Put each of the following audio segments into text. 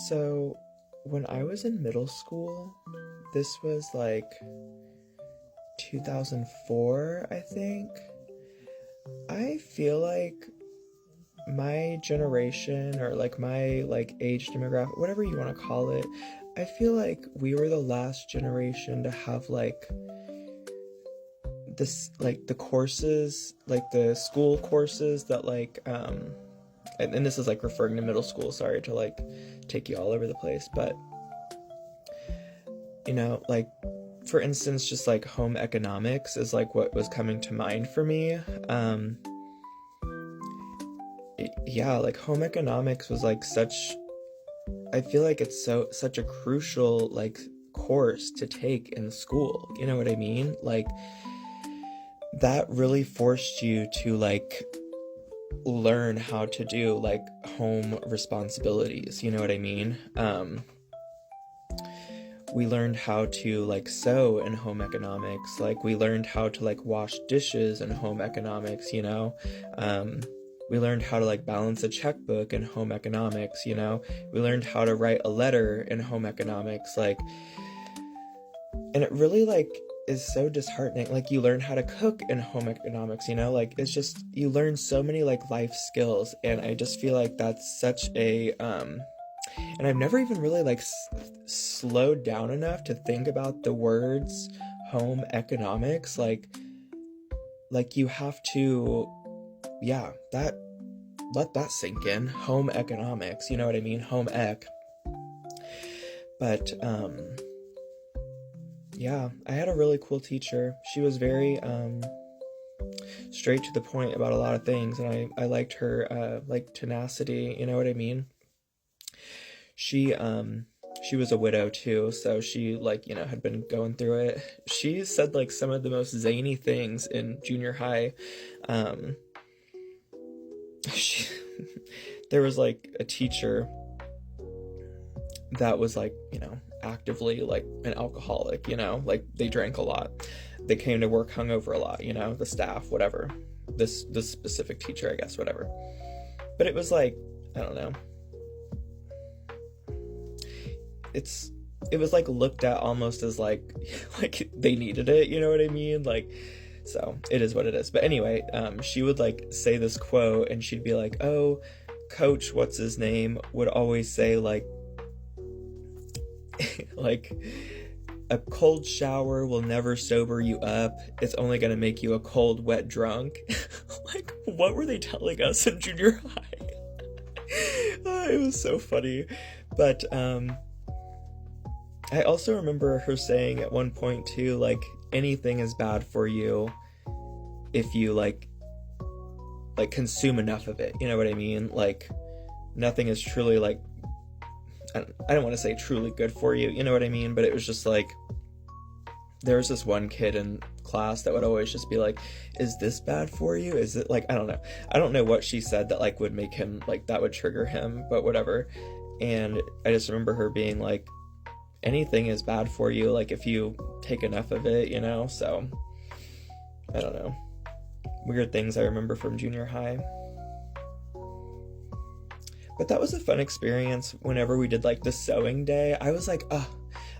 So, when I was in middle school, this was like 2004, I think. I feel like my generation or like my like age demographic, whatever you want to call it, I feel like we were the last generation to have like this like the courses, like the school courses that like and this is like referring to middle school, sorry to like take you all over the place, but like for instance, just like home economics is like what was coming to mind for me. Yeah, like home economics was like I feel like it's such a crucial like course to take in school. You know what I mean? Like that really forced you to like learn how to do like home responsibilities. You know what I mean? We learned how to like sew in home economics. Like we learned how to like wash dishes in home economics, we learned how to like balance a checkbook in home economics, we learned how to write a letter in home economics, like, and it really like is so disheartening. Like you learn how to cook in home economics, like it's just, you learn so many like life skills, and I just feel like that's such a and I've never even really like slowed down enough to think about the words home economics, like you have to, yeah, that, let that sink in. Home economics, you know what I mean? Home ec. But yeah, I had a really cool teacher. She was very straight to the point about a lot of things, and I liked her like tenacity, you know what I mean? She was a widow too, so she like, had been going through it. She said like some of the most zany things in junior high. She, there was like a teacher that was like, actively like an alcoholic, like they drank a lot. They came to work hungover a lot, the staff, whatever. This specific teacher, I guess, whatever. But it was like, I don't know. It was like looked at almost as like like they needed it, you know what I mean? Like, so it is what it is. But anyway, she would like say this quote, and she'd be like, oh, coach what's his name would always say like like a cold shower will never sober you up, it's only gonna make you a cold wet drunk. Like, what were they telling us in junior high? It was so funny. But I also remember her saying at one point too, like, anything is bad for you if you like consume enough of it, you know what I mean? Like, nothing is truly like, I don't want to say truly good for you, you know what I mean? But it was just like, there was this one kid in class that would always just be like, is this bad for you? Is it like, I don't know what she said that like would make him like, that would trigger him, but whatever. And I just remember her being like, anything is bad for you, like if you take enough of it, so I don't know. Weird things I remember from junior high. But that was a fun experience. Whenever we did like the sewing day, I was like,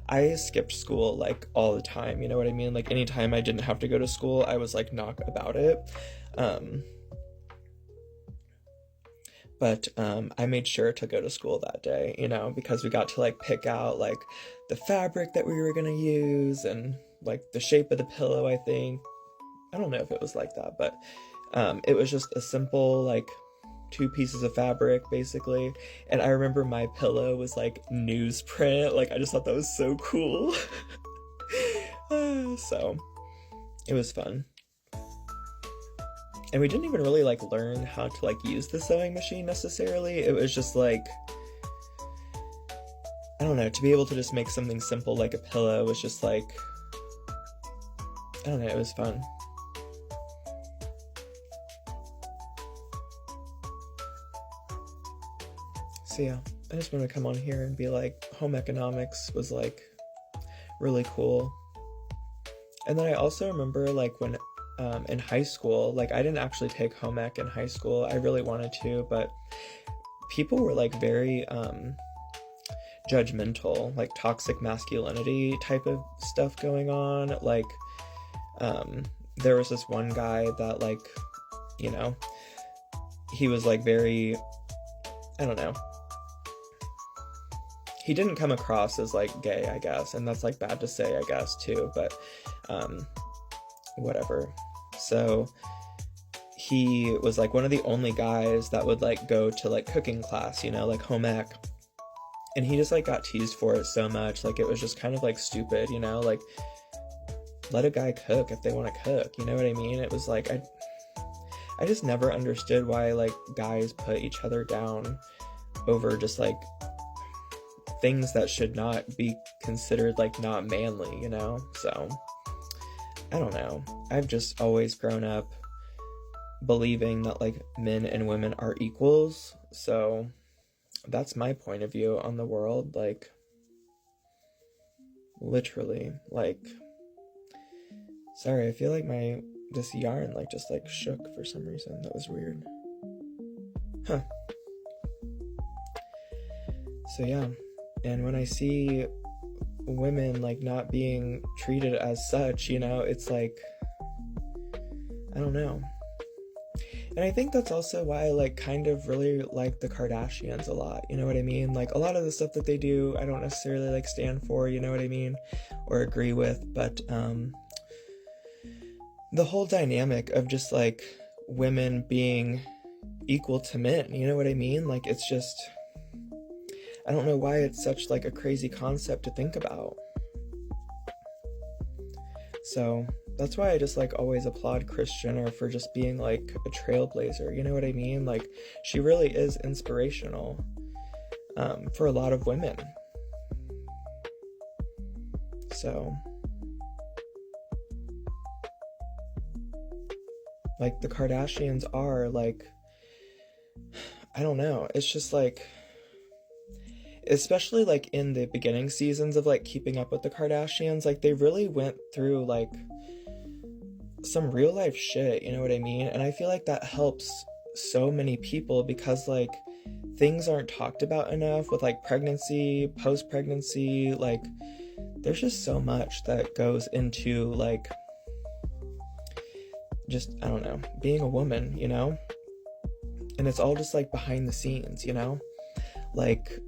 I skipped school like all the time, you know what I mean? Like anytime I didn't have to go to school, I was like not about it. But I made sure to go to school that day, because we got to like pick out like the fabric that we were gonna use and like the shape of the pillow, I think. I don't know if it was like that, but it was just a simple like 2 pieces of fabric basically. And I remember my pillow was like newsprint. Like I just thought that was so cool. So it was fun. And we didn't even really like learn how to like use the sewing machine necessarily. It was just like, I don't know, to be able to just make something simple like a pillow was just like, I don't know, it was fun. So yeah, I just want to come on here and be like, home economics was like really cool. And then I also remember like when in high school, like I didn't actually take home ec in high school. I really wanted to, but people were like very judgmental, like toxic masculinity type of stuff going on. Like, there was this one guy that, like, you know, he was like very, I don't know, he didn't come across as like gay, I guess, and that's like bad to say, I guess, too, but whatever. So he was like one of the only guys that would like go to like cooking class, you know, like home ec, and he just like got teased for it so much. Like, it was just kind of like stupid, you know, like, let a guy cook if they want to cook, you know what I mean? It was like, I just never understood why like guys put each other down over just like things that should not be considered like not manly, you know? So I don't know. I've just always grown up believing that like men and women are equals. So that's my point of view on the world. Like, literally, like, sorry, I feel like this yarn like just like shook for some reason. That was weird. Huh. So yeah, and when I see women like not being treated as such, you know, it's like, I don't know. And I think that's also why I like kind of really like the Kardashians a lot, you know what I mean? Like, a lot of the stuff that they do, I don't necessarily like stand for, you know what I mean, or agree with, but the whole dynamic of just like women being equal to men, you know what I mean? Like, it's just, I don't know why it's such like a crazy concept to think about. So that's why I just like always applaud Kris Jenner for just being like a trailblazer, you know what I mean? Like, she really is inspirational for a lot of women. So like, the Kardashians are like, I don't know, it's just like, especially like in the beginning seasons of like Keeping Up with the Kardashians, like they really went through like some real life shit, you know what I mean? And I feel like that helps so many people, because like things aren't talked about enough with like pregnancy, post-pregnancy, like there's just so much that goes into like just, I don't know, being a woman, you know? And it's all just like behind the scenes, you know? Like,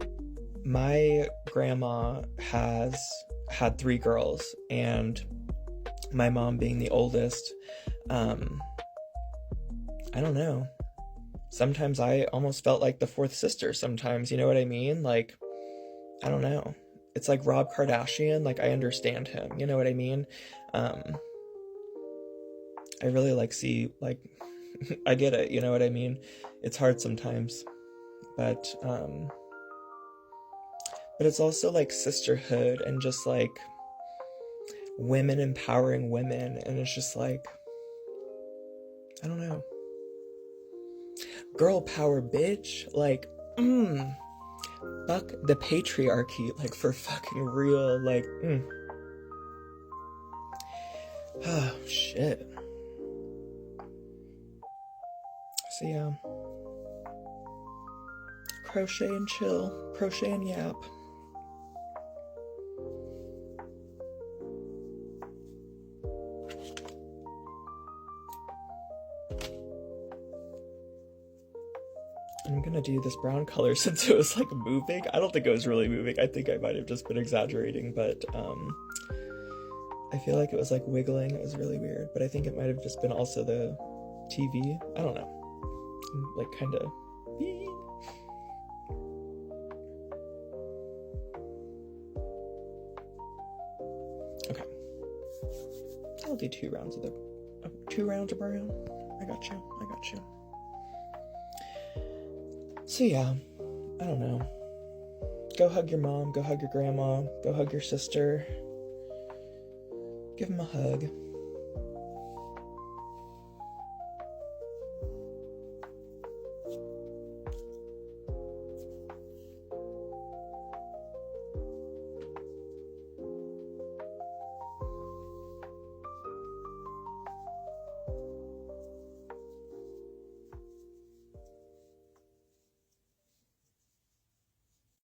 my grandma has had 3 girls, and my mom being the oldest, I don't know. Sometimes I almost felt like the 4th sister sometimes, you know what I mean? Like, I don't know. It's like Rob Kardashian, like I understand him, you know what I mean? I really like see, like, I get it, you know what I mean? It's hard sometimes, but it's also like sisterhood and just like women empowering women, and it's just like, I don't know. Girl power, bitch. Like, fuck the patriarchy, like, for fucking real, like, Oh, shit. So yeah. Crochet and chill. Crochet and yap. I'm gonna do this brown color since it was like moving. I don't think it was really moving. I think I might have just been exaggerating, but I feel like it was like wiggling. It was really weird, but I think it might have just been also the TV. I don't know. Like, kind of. Okay. I'll do 2 rounds of 2 rounds of brown. I got you. So yeah, I don't know. Go hug your mom, go hug your grandma, go hug your sister. Give them a hug.